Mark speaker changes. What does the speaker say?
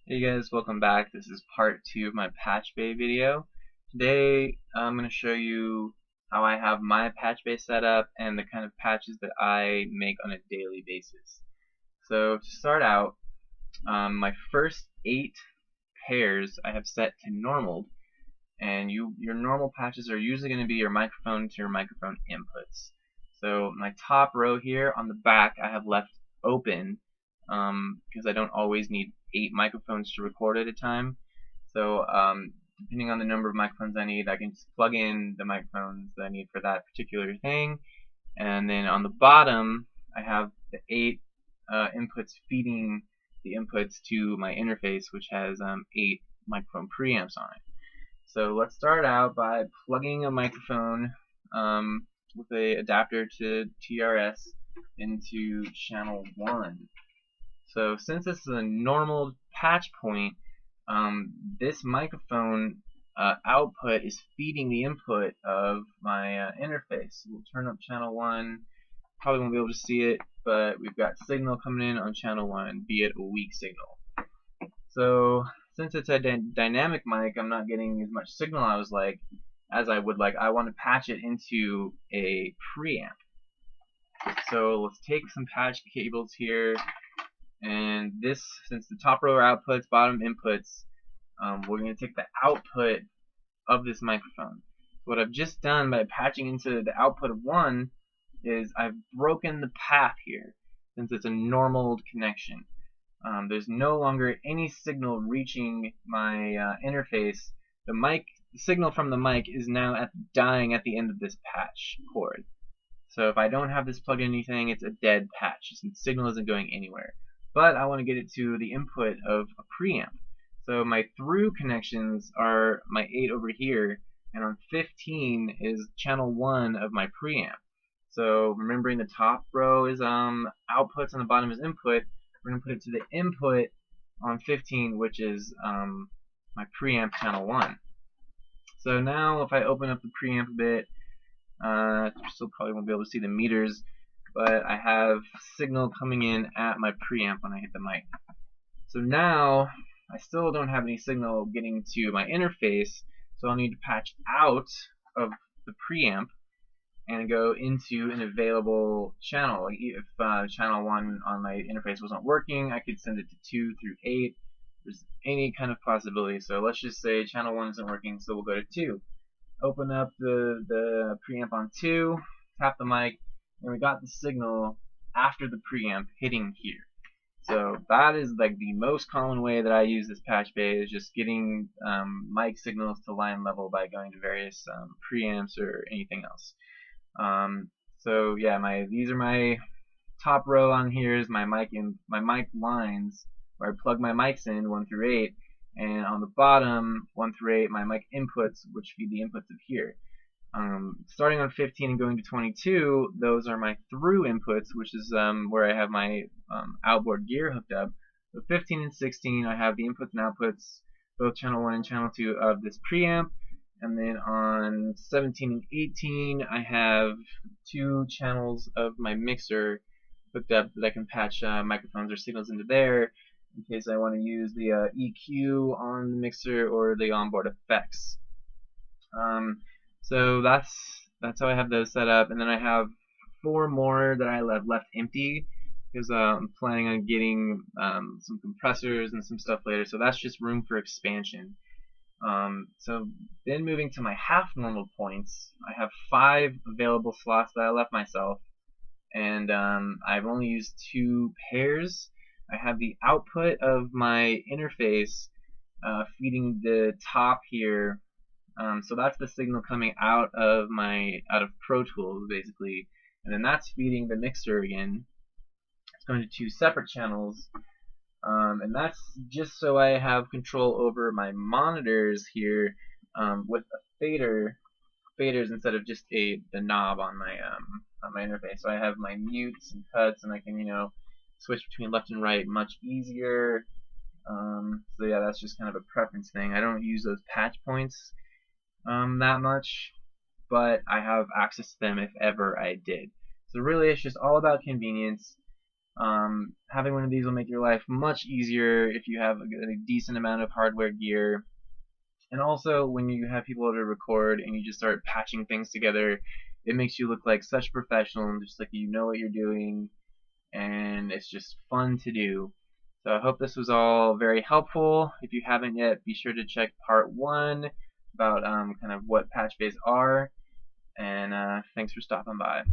Speaker 1: Hey guys, welcome back. This is part 2 of my Patchbay video. Today I'm going to show you how I have my Patchbay set up and the kind of patches that I make on a daily basis. So to start out, my first 8 pairs I have set to normal, and your normal patches are usually going to be your microphone to your microphone inputs. So my top row here on the back I have left open because I don't always need 8 microphones to record at a time. So depending on the number of microphones I need, I can just plug in the microphones that I need for that particular thing. And then on the bottom, I have the 8 inputs feeding the inputs to my interface, which has 8 microphone preamps on it. So let's start out by plugging a microphone with a adapter to TRS into channel 1. So since this is a normal patch point, this microphone output is feeding the input of my interface. We'll turn up channel 1. Probably won't be able to see it, but we've got signal coming in on channel 1, be it a weak signal. So since it's a dynamic mic, I'm not getting as much signal as I would like. I want to patch it into a preamp. So let's take some patch cables here, and this, since the top row are outputs, bottom inputs, we're going to take the output of this microphone. What I've just done by patching into the output of 1 is I've broken the path here, since it's a normal connection. There's no longer any signal reaching my interface. The signal from the mic is now dying at the end of this patch cord. So if I don't have this plugged in anything, it's a dead patch, since signal isn't going anywhere. But I want to get it to the input of a preamp. So my through connections are my 8 over here, and on 15 is channel 1 of my preamp. So remembering the top row is outputs and the bottom is input, we're going to put it to the input on 15, which is my preamp channel 1. So now if I open up the preamp a bit, still probably won't be able to see the meters, but I have signal coming in at my preamp when I hit the mic. So now I still don't have any signal getting to my interface, so I'll need to patch out of the preamp and go into an available channel. Like if channel 1 on my interface wasn't working, I could send it to 2 through 8. There's any kind of possibility. So let's just say channel 1 isn't working, so we'll go to 2. Open up the preamp on 2, tap the mic, and we got the signal after the preamp hitting here. So that is like the most common way that I use this Patchbay, is just getting mic signals to line level by going to various preamps or anything else. So yeah, these are my top row on here is my mic lines where I plug my mics in 1 through 8, and on the bottom 1 through 8 my mic inputs, which feed the inputs of here. Starting on 15 and going to 22, those are my through inputs, which is where I have my outboard gear hooked up. So 15 and 16, I have the inputs and outputs, both channel 1 and channel 2 of this preamp. And then on 17 and 18, I have 2 channels of my mixer hooked up that I can patch microphones or signals into there in case I want to use the EQ on the mixer or the onboard effects. So that's how I have those set up, and then I have 4 more that I left empty because I'm planning on getting some compressors and some stuff later. So that's just room for expansion. So then moving to my half normal points, I have 5 available slots that I left myself, and I've only used 2 pairs. I have the output of my interface feeding the top here. So that's the signal coming out of Pro Tools basically, and then that's feeding the mixer again. It's going to 2 separate channels, and that's just so I have control over my monitors here with a faders instead of just the knob on my interface. So I have my mutes and cuts, and I can switch between left and right much easier. So yeah, that's just kind of a preference thing. I don't use those patch points that much, but I have access to them if ever I did. So really it's just all about convenience. Having one of these will make your life much easier if you have a decent amount of hardware gear. And also, when you have people to record and you just start patching things together, it makes you look like such a professional and just like you know what you're doing, and it's just fun to do. So I hope this was all very helpful. If you haven't yet, be sure to check part 1 about kind of what patch bays are, and thanks for stopping by.